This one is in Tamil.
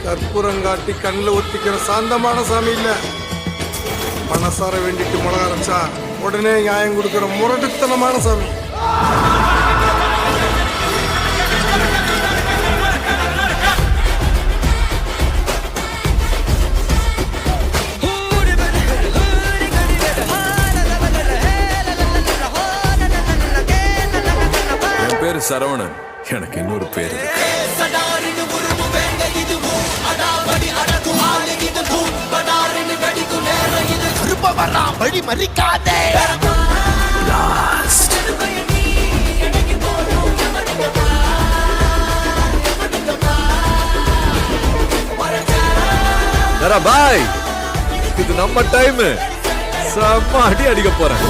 கற்பூரங்காட்டி கண்ணில் ஒத்திக்கிற சாந்தமான சாமி இல்ல. மனசார வேண்டிட்டு மிளகா அரைச்சா உடனே நியாயம் கொடுக்கிற முரட்டுத்தனமான சாமி. என் பேரு சரவணன். எனக்கு இன்னொரு பேரு பாய். இது நம்ம டைம். செம்ம அடி அடிக்க போறேன்.